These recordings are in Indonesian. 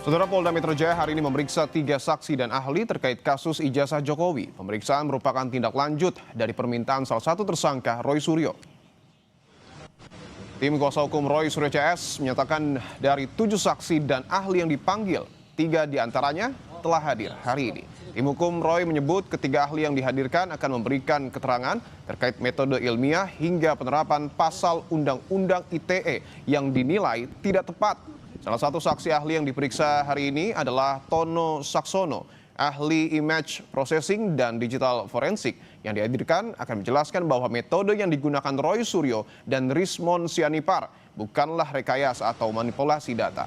Saudara, Polda Metro Jaya hari ini memeriksa 3 saksi dan ahli terkait kasus ijazah Jokowi. Pemeriksaan merupakan tindak lanjut dari permintaan salah satu tersangka, Roy Suryo. Tim kuasa hukum Roy Suryo CS menyatakan dari 7 saksi dan ahli yang dipanggil, 3 diantaranya telah hadir hari ini. Tim hukum Roy menyebut ketiga ahli yang dihadirkan akan memberikan keterangan terkait metode ilmiah hingga penerapan pasal Undang-Undang ITE yang dinilai tidak tepat. Salah satu saksi ahli yang diperiksa hari ini adalah Tono Saksono, ahli image processing dan digital forensik. Yang dihadirkan akan menjelaskan bahwa metode yang digunakan Roy Suryo dan Rismon Sianipar bukanlah rekayasa atau manipulasi data.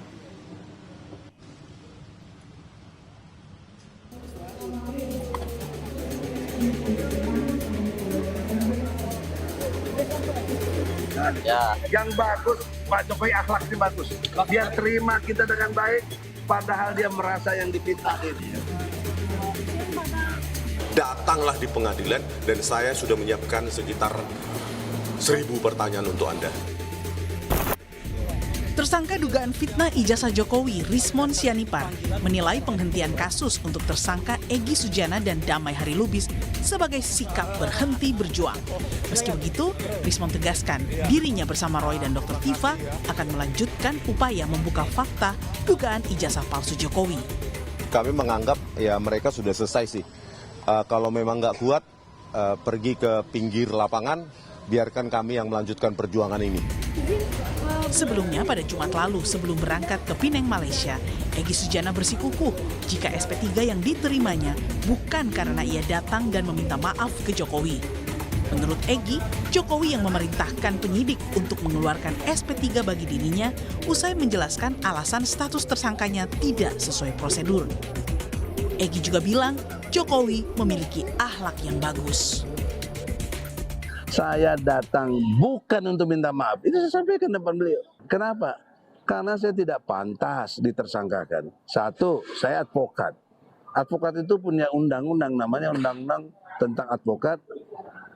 Ya. Yang bagus, Pak Jokowi akhlaknya bagus. Dia terima kita dengan baik, padahal dia merasa yang dipintain. Datanglah di pengadilan dan saya sudah menyiapkan sekitar 1.000 pertanyaan untuk Anda. Tersangka dugaan fitnah ijazah Jokowi, Rismon Sianipar, menilai penghentian kasus untuk tersangka Egy Sujana dan Damai Hari Lubis sebagai sikap berhenti berjuang. Meski begitu, Rismon tegaskan dirinya bersama Roy dan Dr. Tifa akan melanjutkan upaya membuka fakta dugaan ijazah palsu Jokowi. Kami menganggap ya mereka sudah selesai sih. Kalau memang nggak kuat, pergi ke pinggir lapangan, biarkan kami yang melanjutkan perjuangan ini. Sebelumnya pada Jumat lalu sebelum berangkat ke Penang, Malaysia, Egy Sujana bersikukuh jika SP3 yang diterimanya bukan karena ia datang dan meminta maaf ke Jokowi. Menurut Egy, Jokowi yang memerintahkan penyidik untuk mengeluarkan SP3 bagi dirinya usai menjelaskan alasan status tersangkanya tidak sesuai prosedur. Egy juga bilang Jokowi memiliki akhlak yang bagus. Saya datang bukan untuk minta maaf. Itu saya sampaikan depan beliau. Kenapa? Karena saya tidak pantas ditersangkakan. Satu, saya advokat. Advokat itu punya undang-undang, namanya Undang-Undang tentang Advokat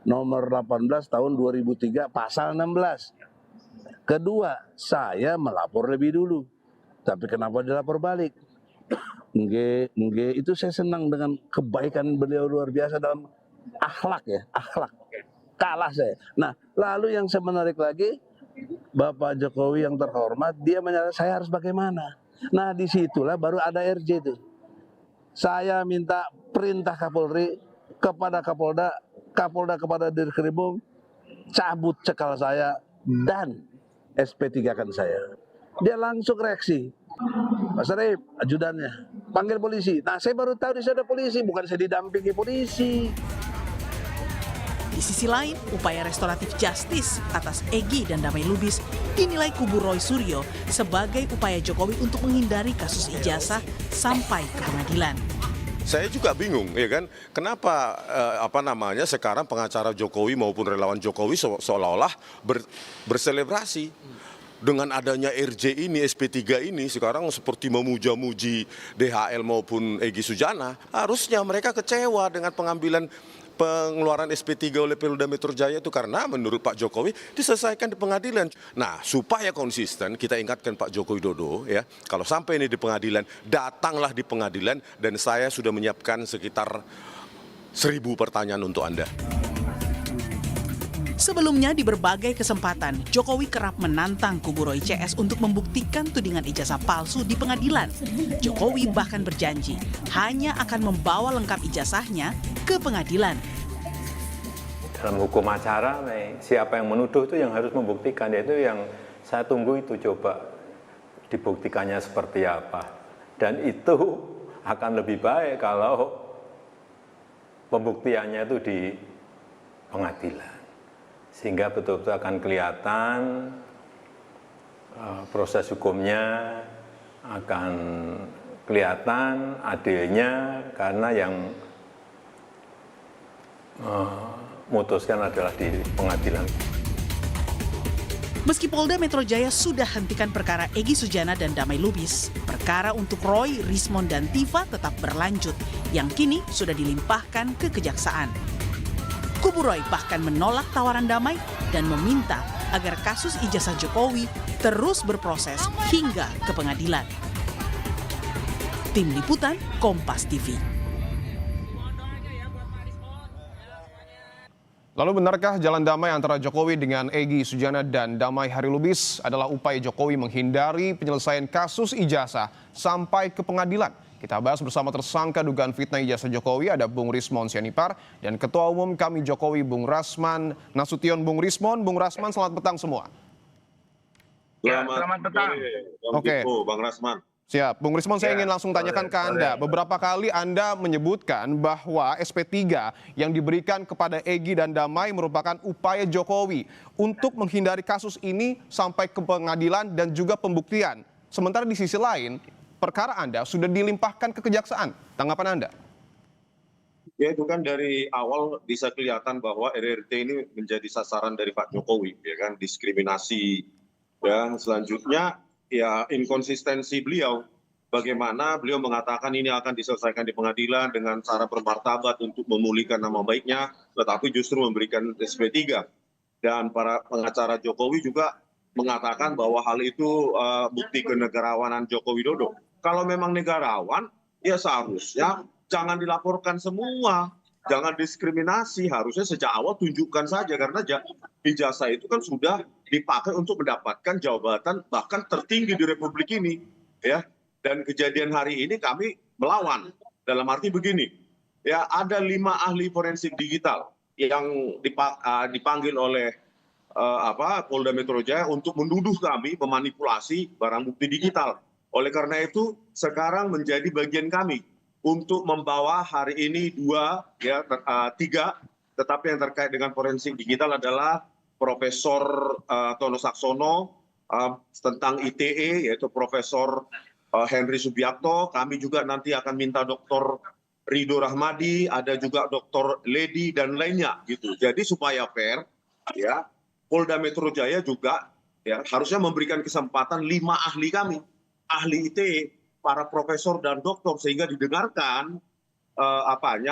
nomor 18 tahun 2003 pasal 16. Kedua, saya melapor lebih dulu. Tapi kenapa dilapor balik? Itu saya senang dengan kebaikan beliau luar biasa dalam akhlak ya, akhlak. Kalah saya. Nah, lalu yang saya menarik lagi, Bapak Jokowi yang terhormat, dia menyatakan saya harus bagaimana. Nah, disitulah baru ada RJ itu. Saya minta perintah Kapolri kepada Kapolda, Kapolda kepada Dirkrimum, cabut cekal saya dan SP3-kan saya. Dia langsung reaksi. Pak Sarip, ajudannya, panggil polisi. Nah, saya baru tahu di sana ada polisi, bukan saya didampingi polisi. Di sisi lain, upaya restoratif justice atas Egy dan Damai Lubis dinilai kubu Roy Suryo sebagai upaya Jokowi untuk menghindari kasus ijazah sampai ke pengadilan. Saya juga bingung, ya kan? Kenapa sekarang pengacara Jokowi maupun relawan Jokowi seolah-olah berselebrasi dengan adanya RJ ini, SP3 ini sekarang seperti memuja-muji DHL maupun Egy Sujana. Harusnya mereka kecewa dengan pengeluaran SP3 oleh Polda Metro Jaya itu karena menurut Pak Jokowi diselesaikan di pengadilan. Nah, supaya konsisten kita ingatkan Pak Joko Widodo ya, kalau sampai ini di pengadilan, datanglah di pengadilan dan saya sudah menyiapkan sekitar 1.000 pertanyaan untuk Anda. Sebelumnya di berbagai kesempatan, Jokowi kerap menantang kubu Roy CS untuk membuktikan tudingan ijazah palsu di pengadilan. Jokowi bahkan berjanji hanya akan membawa lengkap ijazahnya ke pengadilan. Dalam hukum acara, siapa yang menuduh itu yang harus membuktikan, yaitu yang saya tunggu itu coba dibuktikannya seperti apa. Dan itu akan lebih baik kalau pembuktiannya itu di pengadilan. Sehingga betul-betul akan kelihatan proses hukumnya, akan kelihatan adilnya, karena yang memutuskan adalah di pengadilan. Meski Polda Metro Jaya sudah hentikan perkara Egy Sujana dan Damai Lubis, perkara untuk Roy, Rismon, dan Tifa tetap berlanjut, yang kini sudah dilimpahkan ke kejaksaan. Kubu Roy bahkan menolak tawaran Damai dan meminta agar kasus ijazah Jokowi terus berproses hingga ke pengadilan. Tim Liputan Kompas TV. Lalu benarkah jalan damai antara Jokowi dengan Egy Sujana dan Damai Harilubis adalah upaya Jokowi menghindari penyelesaian kasus ijazah sampai ke pengadilan? Kita bahas bersama tersangka dugaan fitnah ijazah Jokowi, ada Bung Rismon Sianipar dan Ketua Umum Kami Jokowi Bung Rasman Nasution. Bung Rasman, selamat petang semua. Selamat petang. Oke. Bang Rasman. Siap. Bung Rismon, saya ingin langsung tanyakan ke Anda. Beberapa kali Anda menyebutkan bahwa SP3 yang diberikan kepada Egy dan Damai merupakan upaya Jokowi untuk menghindari kasus ini sampai ke pengadilan dan juga pembuktian. Sementara di sisi lain, perkara Anda sudah dilimpahkan ke kejaksaan. Tanggapan Anda? Ya, itu kan dari awal bisa kelihatan bahwa RRT ini menjadi sasaran dari Pak Jokowi, ya kan, diskriminasi. Dan selanjutnya ya inkonsistensi beliau, bagaimana beliau mengatakan ini akan diselesaikan di pengadilan dengan cara bermartabat untuk memulihkan nama baiknya, tetapi justru memberikan SP3. Dan para pengacara Jokowi juga mengatakan bahwa hal itu bukti kenegarawanan Joko Widodo. Kalau memang negarawan, ya seharusnya jangan dilaporkan semua, jangan diskriminasi, harusnya sejak awal tunjukkan saja, karena ijazah itu kan sudah dipakai untuk mendapatkan jabatan bahkan tertinggi di Republik ini, ya. Dan kejadian hari ini kami melawan, dalam arti begini, ya ada 5 ahli forensik digital yang dipanggil oleh Polda Metro Jaya untuk menuduh kami memanipulasi barang bukti digital. Oleh karena itu sekarang menjadi bagian kami untuk membawa hari ini 3, tetapi yang terkait dengan forensik digital adalah Profesor Tono Saksono tentang ITE, yaitu Profesor Henry Subiakto. Kami juga nanti akan minta Dr. Ridho Rahmadi, ada juga Dr. Ledi dan lainnya gitu. Jadi supaya fair, ya Polda Metro Jaya juga ya harusnya memberikan kesempatan 5 ahli kami, ahli ITE, para profesor dan doktor, sehingga didengarkan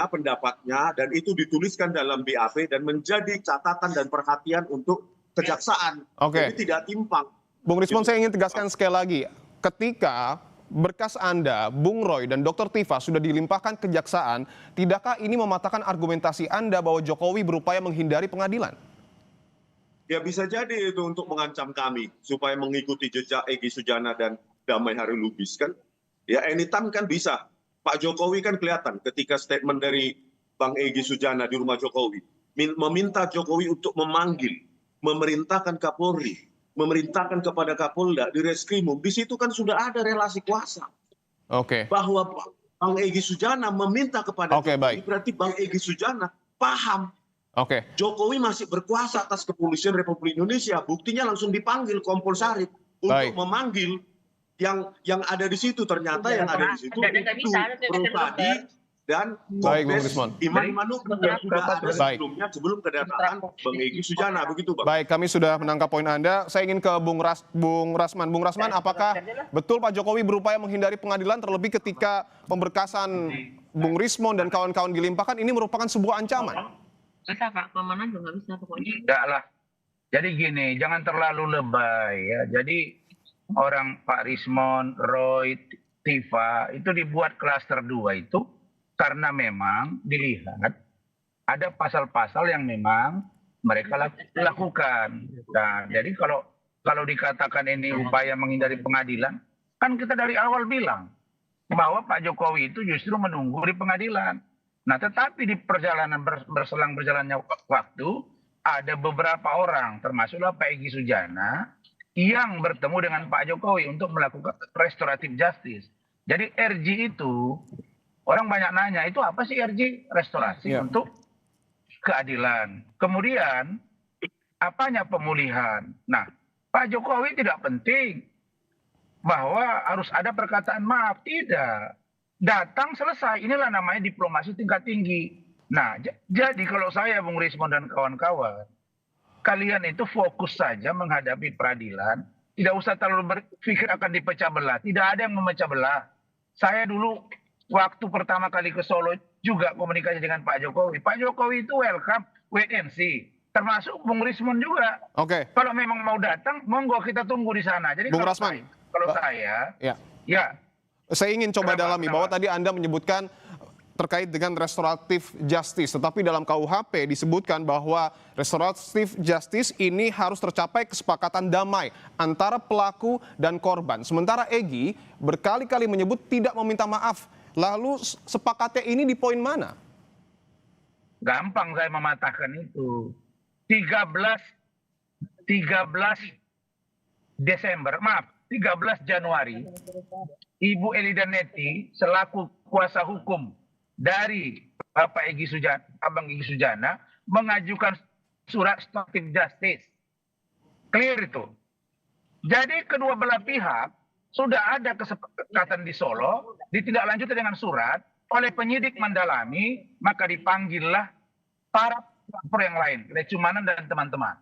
pendapatnya, dan itu dituliskan dalam BAP dan menjadi catatan dan perhatian untuk kejaksaan. Oke. Jadi tidak timpang. Bung Rismon, saya ingin tegaskan sekali lagi, ketika berkas Anda, Bung Roy dan Dr. Tifa sudah dilimpahkan kejaksaan, tidakkah ini mematahkan argumentasi Anda bahwa Jokowi berupaya menghindari pengadilan? Ya bisa jadi itu untuk mengancam kami supaya mengikuti jejak Egy Sujana dan Damai Harilubis kan. Ya anytime kan bisa. Pak Jokowi kan kelihatan ketika statement dari Bang Egy Sujana di rumah Jokowi, meminta Jokowi untuk memanggil, memerintahkan Kapolri, memerintahkan kepada Kapolda di Reskrimum. Di situ kan sudah ada relasi kuasa. Oke. Bahwa Bang Egy Sujana meminta kepada Jokowi, baik. berarti Bang Egy Sujana paham. Oke. Jokowi masih berkuasa atas kepolisian Republik Indonesia. Buktinya langsung dipanggil Kompol Sarip untuk memanggil yang ada di situ. Ternyata yang ada di situ itu Protadi dan Kombes Iman Manubruk yang sudah ada sebelumnya, sebelum kedatangan Bang Egy Sujana, begitu Bang. Baik, kami sudah menangkap poin Anda. Saya ingin ke Bung Rasman. Bung Rasman, apakah betul Pak Jokowi berupaya menghindari pengadilan, terlebih ketika pemberkasan Bung Rismon dan kawan-kawan dilimpahkan, ini merupakan sebuah ancaman? Bisa Pak, kemana juga nggak bisa pokoknya. Enggak lah. Jadi gini, jangan terlalu lebay ya. Jadi orang Pak Rismon, Roy, Tifa itu dibuat klaster 2 itu karena memang dilihat ada pasal-pasal yang memang mereka lakukan. Nah, jadi kalau dikatakan ini upaya menghindari pengadilan, kan kita dari awal bilang bahwa Pak Jokowi itu justru menunggu di pengadilan. Nah, tetapi di perjalanan berjalannya waktu ada beberapa orang, termasuklah Pak Egy Sujana, yang bertemu dengan Pak Jokowi untuk melakukan restoratif justice. Jadi RJ itu, orang banyak nanya, itu apa sih RJ? Restorasi untuk keadilan. Kemudian, apanya pemulihan? Nah, Pak Jokowi tidak penting bahwa harus ada perkataan maaf. Tidak. Datang selesai. Inilah namanya diplomasi tingkat tinggi. Nah, jadi kalau saya, Bung Rismon dan kawan-kawan, kalian itu fokus saja menghadapi peradilan. Tidak usah terlalu berpikir akan dipecah belah. Tidak ada yang memecah belah. Saya dulu waktu pertama kali ke Solo juga komunikasi dengan Pak Jokowi. Pak Jokowi itu welcome, wait and see. Termasuk Bung Rismon juga. Oke. Kalau memang mau datang, monggo kita tunggu di sana. Jadi Bung Rasman. Kalau saya, ya Saya ingin coba Kenapa? dalami bahwa tadi Anda menyebutkan terkait dengan restoratif justice, tetapi dalam KUHP disebutkan bahwa restoratif justice ini harus tercapai kesepakatan damai antara pelaku dan korban. Sementara Egy berkali-kali menyebut tidak meminta maaf. Lalu sepakatnya ini di poin mana? Gampang saya mematahkan itu. 13 Januari, Ibu Elida Neti selaku kuasa hukum dari Bapak Abang Egy Sujana mengajukan surat restoratif justice. Clear itu. Jadi kedua belah pihak sudah ada kesepakatan di Solo, ditindaklanjuti dengan surat oleh penyidik mendalami, maka dipanggillah para pelapor yang lain, Lecumanan dan teman-teman.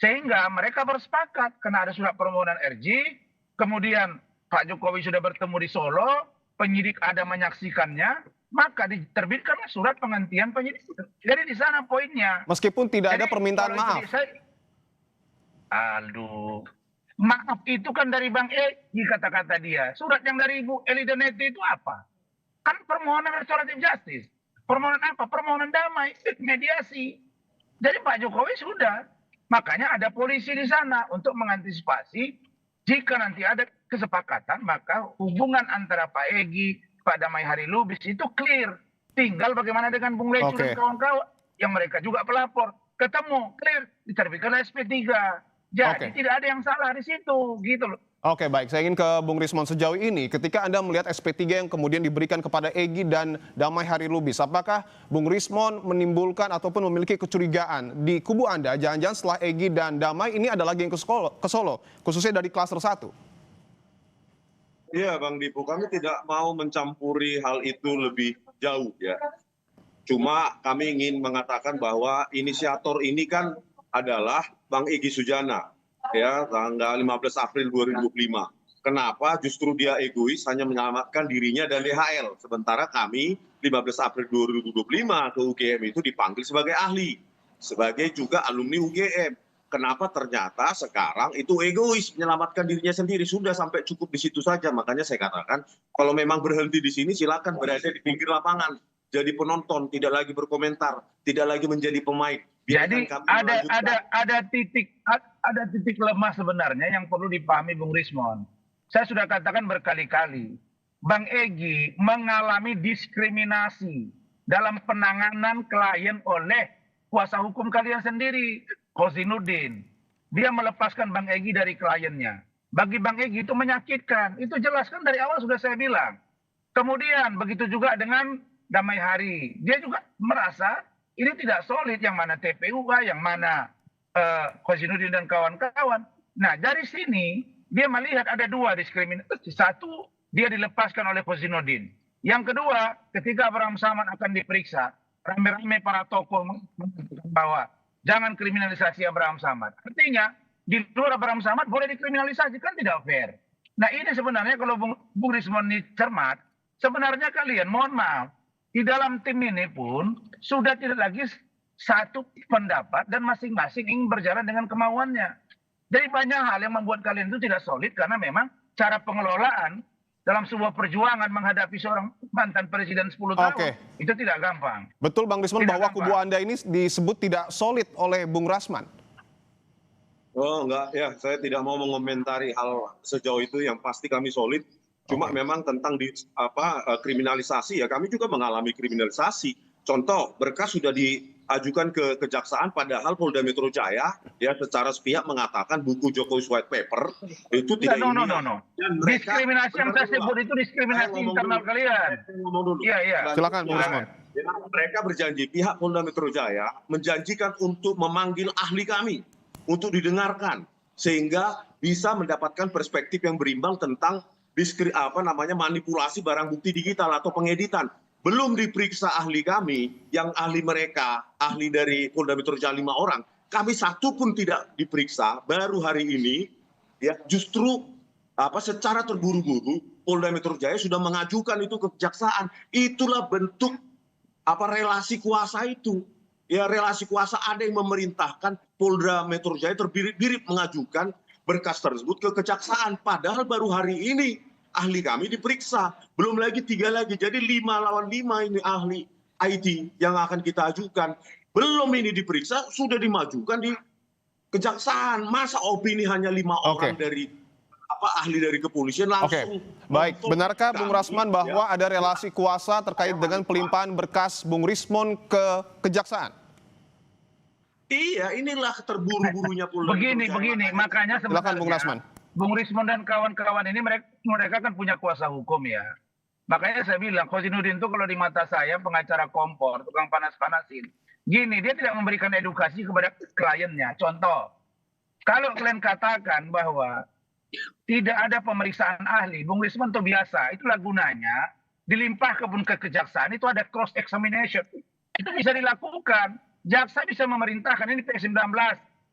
Sehingga mereka bersepakat karena ada surat permohonan RJ, kemudian Pak Jokowi sudah bertemu di Solo, penyidik ada menyaksikannya, maka diterbitkanlah surat penghentian penyidik. Jadi di sana poinnya. Meskipun tidak ada Jadi, permintaan kalau maaf. Aduh, maaf itu kan dari Bang Egy kata-kata dia. Surat yang dari Ibu Elida Neti itu apa? Kan permohonan restoratif justice. Permohonan apa? Permohonan damai, mediasi. Jadi Pak Jokowi sudah. Makanya ada polisi di sana untuk mengantisipasi jika nanti ada kesepakatan, maka hubungan antara Pak Egy, Pak Damai Hari Lubis itu clear. Tinggal bagaimana dengan Bung Lecu dan kawan-kawan yang mereka juga pelapor. Ketemu, clear, diterbitkan SP3. Jadi tidak ada yang salah di situ, gitu loh. Oke, baik. Saya ingin ke Bung Rismon sejauh ini. Ketika Anda melihat SP3 yang kemudian diberikan kepada Egy dan Damai Hari Lubis, apakah Bung Rismon menimbulkan ataupun memiliki kecurigaan di kubu Anda, jangan-jangan setelah Egy dan Damai ini ada lagi yang ke Solo, khususnya dari klaster 1? Iya, Bang Dipu, kami tidak mau mencampuri hal itu lebih jauh ya. Cuma kami ingin mengatakan bahwa inisiator ini kan adalah Bang Egy Sujana. Ya, tanggal 15 April 2025. Kenapa justru dia egois hanya menyelamatkan dirinya dan DHL. Sementara kami 15 April 2025 ke UGM itu dipanggil sebagai ahli. Sebagai juga alumni UGM. Kenapa ternyata sekarang itu egois menyelamatkan dirinya sendiri. Sudah sampai cukup di situ saja. Makanya saya katakan kalau memang berhenti di sini silakan berada di pinggir lapangan. Jadi penonton, tidak lagi berkomentar, tidak lagi menjadi pemain. Jadi ada titik lemah sebenarnya yang perlu dipahami Bung Rismon. Saya sudah katakan berkali-kali, Bang Egy mengalami diskriminasi dalam penanganan klien oleh kuasa hukum kalian sendiri, Kozinudin. Dia melepaskan Bang Egy dari kliennya. Bagi Bang Egy itu menyakitkan. Itu jelas kan dari awal sudah saya bilang. Kemudian begitu juga dengan Damai Hari. Dia juga merasa ini tidak solid, yang mana TPUA, yang mana Kozinudin dan kawan-kawan. Nah, dari sini dia melihat ada dua diskriminasi. Satu, dia dilepaskan oleh Kozinudin. Yang kedua, ketika Abraham Samad akan diperiksa, rame-rame para tokoh mengatakan bahwa jangan kriminalisasi Abraham Samad. Artinya, di luar Abraham Samad boleh dikriminalisasi, kan tidak fair. Nah, ini sebenarnya kalau Bung Rismon ini cermat, sebenarnya kalian, mohon maaf, di dalam tim ini pun sudah tidak lagi satu pendapat dan masing-masing ingin berjalan dengan kemauannya. Jadi banyak hal yang membuat kalian itu tidak solid karena memang cara pengelolaan dalam sebuah perjuangan menghadapi seorang mantan presiden 10 tahun itu tidak gampang. Betul Bang Rismon bahwa kubu Anda ini disebut tidak solid oleh Bung Rasman. Oh enggak, ya saya tidak mau mengomentari hal sejauh itu, yang pasti kami solid. Cuma memang tentang kriminalisasi ya, kami juga mengalami kriminalisasi. Contoh, berkas sudah diajukan ke kejaksaan, padahal Polda Metro Jaya ya secara sepihak mengatakan buku Jokowi's White Paper itu tidak No. Diskriminasi yang saya sebut itu diskriminasi internal kalian. Iya. Silakan Bung Rismon. Mereka berjanji, pihak Polda Metro Jaya menjanjikan untuk memanggil ahli kami untuk didengarkan sehingga bisa mendapatkan perspektif yang berimbang tentang manipulasi barang bukti digital atau pengeditan. Belum diperiksa ahli kami, yang ahli mereka, ahli dari Polda Metro Jaya 5 orang, kami satu pun tidak diperiksa. Baru hari ini, ya justru secara terburu-buru Polda Metro Jaya sudah mengajukan itu ke kejaksaan. Itulah bentuk relasi kuasa itu. Ya, relasi kuasa, ada yang memerintahkan Polda Metro Jaya terbirit-birit mengajukan berkas tersebut ke kejaksaan. Padahal baru hari ini ahli kami diperiksa. Belum lagi 3 lagi. Jadi 5 lawan 5 ini ahli IT yang akan kita ajukan. Belum ini diperiksa, sudah dimajukan di kejaksaan. Masa opini hanya 5 orang dari ahli dari kepolisian langsung. Baik, benarkah Bung Rasman bahwa ada relasi kuasa terkait dengan pelimpahan berkas Bung Rismon ke kejaksaan? Iya, inilah terburu-burunya Polda. Begini, makanya Silakan Bung Rasman. Bung Rismon dan kawan-kawan ini mereka kan punya kuasa hukum ya. Makanya saya bilang, Khosinuddin itu kalau di mata saya pengacara kompor, tukang panas-panasin. Gini, dia tidak memberikan edukasi kepada kliennya. Contoh, kalau kalian katakan bahwa tidak ada pemeriksaan ahli, Bung Rismon itu biasa, itulah gunanya dilimpahkan ke kejaksaan, itu ada cross examination. Itu bisa dilakukan. Jaksa bisa memerintahkan ini P19.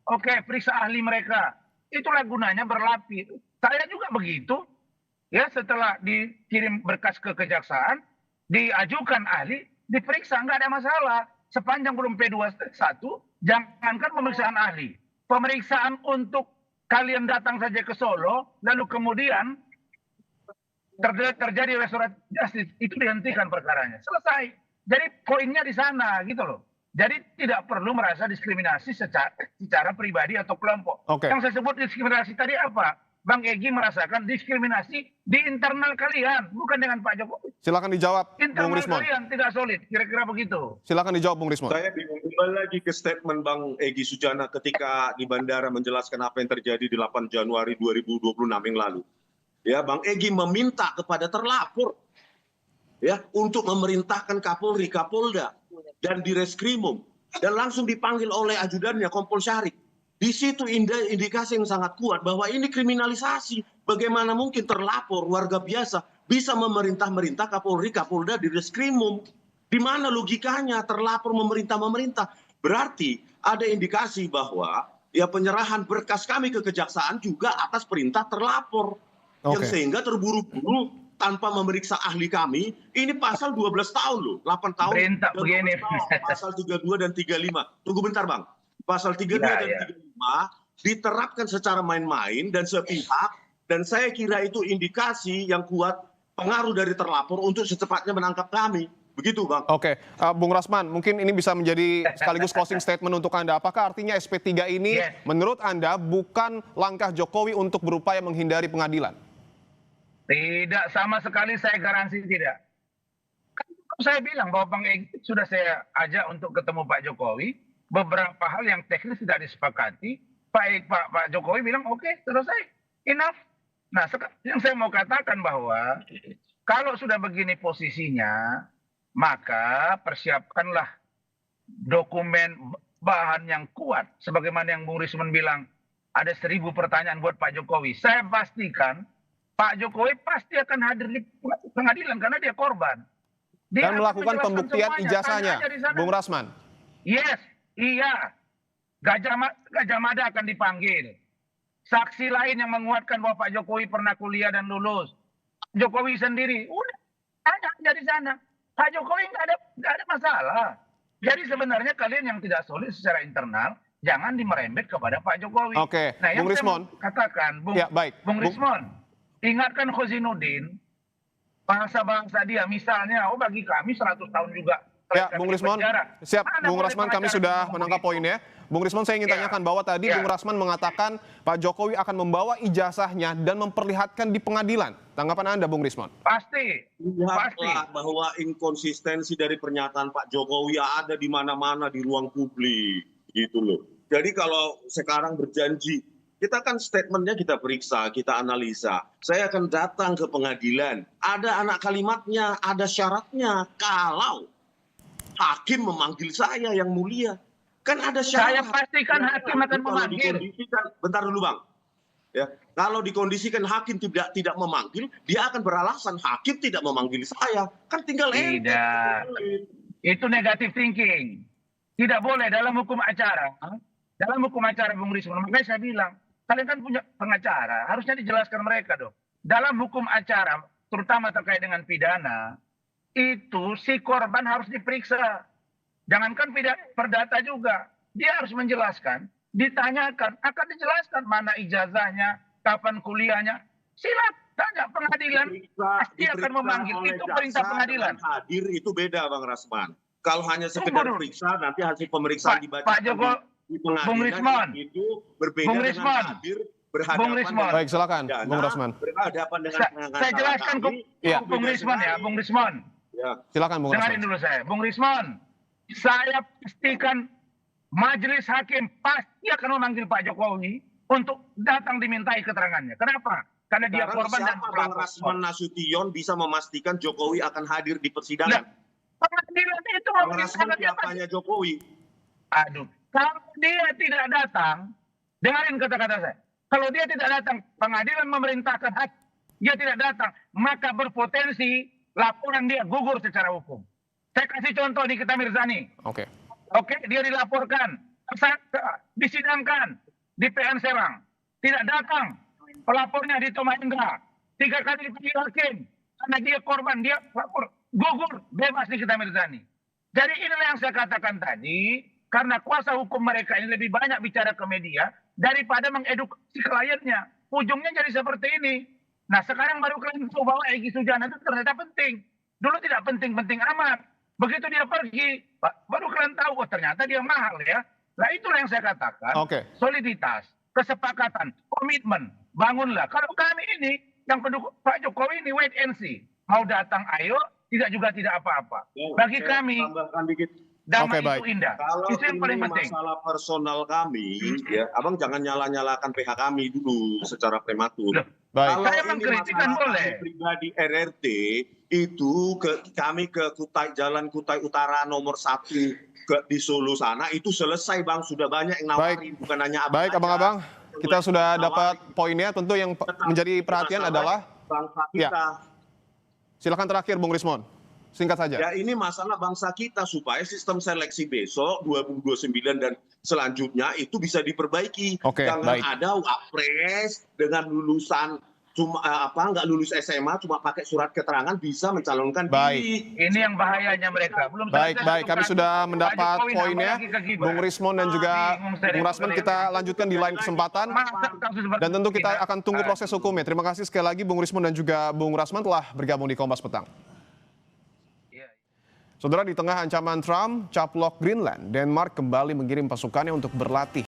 Oke, periksa ahli mereka. Itulah gunanya berlapis. Saya juga begitu. Ya, setelah dikirim berkas ke kejaksaan, diajukan ahli, diperiksa, nggak ada masalah. Sepanjang belum P21, jangankan pemeriksaan ahli. Pemeriksaan untuk kalian datang saja ke Solo, lalu kemudian terjadi restoratif justice, itu dihentikan perkaranya. Selesai. Jadi poinnya di sana gitu loh. Jadi tidak perlu merasa diskriminasi secara pribadi atau kelompok. Yang saya sebut diskriminasi tadi apa? Bang Egy merasakan diskriminasi di internal kalian, bukan dengan Pak Jokowi. Silakan dijawab, Bung Rismon. Internal kalian tidak solid, kira-kira begitu. Silakan dijawab, Bung Rismon. Saya bingung kembali lagi ke statement Bang Egy Sujana ketika di bandara menjelaskan apa yang terjadi di 8 Januari 2026 yang lalu. Ya, Bang Egy meminta kepada terlapor ya untuk memerintahkan Kapolri, Kapolda dan Direskrimum dan langsung dipanggil oleh ajudannya Kompol Syarif. Di situ indikasi yang sangat kuat bahwa ini kriminalisasi. Bagaimana mungkin terlapor warga biasa bisa memerintah Kapolri, Kapolda, Direskrimum? Di mana logikanya terlapor memerintah? Berarti ada indikasi bahwa ya penyerahan berkas kami ke kejaksaan juga atas perintah terlapor. Yang sehingga terburu-buru tanpa memeriksa ahli kami, ini pasal 12 tahun loh, 8 tahun. Perintah begini. Pasal 32 dan 35. Tunggu bentar Bang. Pasal 32 dan 35 diterapkan secara main-main dan sepihak, dan saya kira itu indikasi yang kuat pengaruh dari terlapor untuk secepatnya menangkap kami. Begitu Bang. Bung Rasman, mungkin ini bisa menjadi sekaligus closing statement untuk Anda. Apakah artinya SP3 ini menurut Anda bukan langkah Jokowi untuk berupaya menghindari pengadilan? Tidak, sama sekali saya garansi tidak. Saya bilang bahwa Bang Egy sudah saya ajak untuk ketemu Pak Jokowi. Beberapa hal yang teknis tidak disepakati. Pak Jokowi bilang oke, selesai, enough. Nah, yang saya mau katakan bahwa kalau sudah begini posisinya, maka persiapkanlah dokumen bahan yang kuat. Sebagaimana yang Bung Rismon bilang, ada 1000 pertanyaan buat Pak Jokowi. Saya pastikan Pak Jokowi pasti akan hadir di pengadilan karena dia korban. Dan melakukan pembuktian ijazahnya, Bung Rasman. Yes, iya. Gajah Mada akan dipanggil. Saksi lain yang menguatkan bahwa Pak Jokowi pernah kuliah dan lulus. Jokowi sendiri, udah tanya dari sana. Pak Jokowi nggak ada masalah. Jadi sebenarnya kalian yang tidak solid secara internal, jangan dimerembet kepada Pak Jokowi. Nah, yang Bung Rismon katakan, Bung Rismon, ingatkan Khosinuddin, bangsa-bangsa dia, misalnya, bagi kami 100 tahun juga. Ya, Bung Rismon, siap. Bung Rasman, kami sudah menangkap poinnya. Bung Rismon, saya ingin tanyakan bahwa tadi Bung Rasman mengatakan Pak Jokowi akan membawa ijazahnya dan memperlihatkan di pengadilan. Tanggapan Anda, Bung Rismon? Pasti. Lihatlah bahwa inkonsistensi dari pernyataan Pak Jokowi ada di mana-mana di ruang publik, gitu loh. Jadi kalau sekarang berjanji, kita kan statementnya kita periksa, kita analisa. Saya akan datang ke pengadilan. Ada anak kalimatnya, ada syaratnya. Kalau hakim memanggil saya yang mulia, kan ada syarat. Saya pastikan hakim akan memanggil. Bentar dulu Bang. Ya, kalau dikondisikan hakim tidak memanggil, dia akan beralasan hakim tidak memanggil saya. Kan tinggal tidak. Itu negative thinking. Tidak boleh dalam hukum acara. Dalam hukum acara Bung Rismon, makanya saya bilang, kalian kan punya pengacara, harusnya dijelaskan mereka dong. Dalam hukum acara, terutama terkait dengan pidana, itu si korban harus diperiksa. Jangankan perdata juga. Dia harus menjelaskan, ditanyakan, akan dijelaskan mana ijazahnya, kapan kuliahnya. Silakan Tanya pengadilan pasti akan memanggil, oleh itu jaksa perintah pengadilan. dengan hadir itu beda, Bang Rasman. Kalau hanya sekedar Tunggu dulu. periksa, nanti hasil pemeriksaan dibaca Pak Joko, di Bung pengadilan Rismon. itu berbeda Bung dengan Rismon. hadir Bung berhadapan Rismon. dengan Baik, silakan, pidana, Bung Rasman. berhadapan dengan pengacara Saya jelaskan ke kami, Iya. itu Bung beda Rismon ya, sekali. Bung Rismon. Ya. Silakan Bung Dengarin Rasman. dulu saya, Bung Rismon. Saya pastikan majelis hakim pasti akan memanggil Pak Jokowi untuk datang dimintai keterangannya. Kenapa? Karena dia Sekarang korban dan siapa Bang pelapor. Rasman Nasution bisa memastikan Jokowi akan hadir di persidangan? Pengadilan itu Bang Rasman memerintahkan dia pasti. siapanya Jokowi? Aduh, kalau dia tidak datang, dengarin kata-kata saya. Kalau dia tidak datang, pengadilan memerintahkan hakim, dia tidak datang, maka berpotensi laporan dia gugur secara hukum. Saya kasih contoh di Nikita Mirzani. Oke. Oke, dia dilaporkan, disidangkan di PN Serang. Tidak datang, pelapornya di Tomahendra. 3 kali dipanggil hakim, karena dia korban, dia lapor, gugur, bebas Nikita Mirzani. Jadi inilah yang saya katakan tadi, karena kuasa hukum mereka ini lebih banyak bicara ke media daripada mengedukasi kliennya. Ujungnya jadi seperti ini. Nah sekarang baru kalian tahu bahwa Egy Sujana itu ternyata penting. Dulu tidak penting-penting amat. Begitu dia pergi, baru kalian tahu, oh ternyata dia mahal ya. Nah itulah yang saya katakan, Oke. soliditas, kesepakatan, komitmen, bangunlah. Kalau kami ini, yang pendukung Pak Jokowi ini wait and see. Mau datang ayo, tidak apa-apa. Bagi Saya kami, tambahkan dikit. damai Oke, baik. itu indah. Kalau Itu yang paling ini penting. masalah personal kami, ya, Abang jangan nyala-nyalakan PH kami dulu secara prematur. Loh, Baik. Kalau Saya ini mengkritik kan masalah boleh. kami pribadi RRT, itu kami ke Jalan Kutai Utara nomor 1 di Solo sana, itu selesai Bang. Sudah banyak yang nawarin, bukan hanya Abang. Baik, aja. abang-abang, kita sudah Nawarin. dapat poinnya. Tentu yang menjadi perhatian Masalah adalah, bangsa Ya. kita. silakan terakhir Bung Rismon, singkat saja. Ya ini masalah bangsa kita supaya sistem seleksi besok 2029 dan selanjutnya itu bisa diperbaiki. Oke, Jangan baik. ada wapres dengan lulusan cuma nggak lulus SMA cuma pakai surat keterangan bisa mencalonkan Baik. diri. Ini yang bahayanya mereka. Belum Baik, selesai baik. satu Kami kasus. sudah Pak mendapat Jokowi poinnya. nambah lagi kegibah. Bung Rismon dan juga Bung Rasman, kita lanjutkan di lain kesempatan. Masa kasus seperti Dan tentu kita ini? akan tunggu proses hukumnya. Terima kasih sekali lagi Bung Rismon dan juga Bung Rasman telah bergabung di Kompas Petang. Iya. Saudara, di tengah ancaman Trump caplok Greenland, Denmark kembali mengirim pasukannya untuk berlatih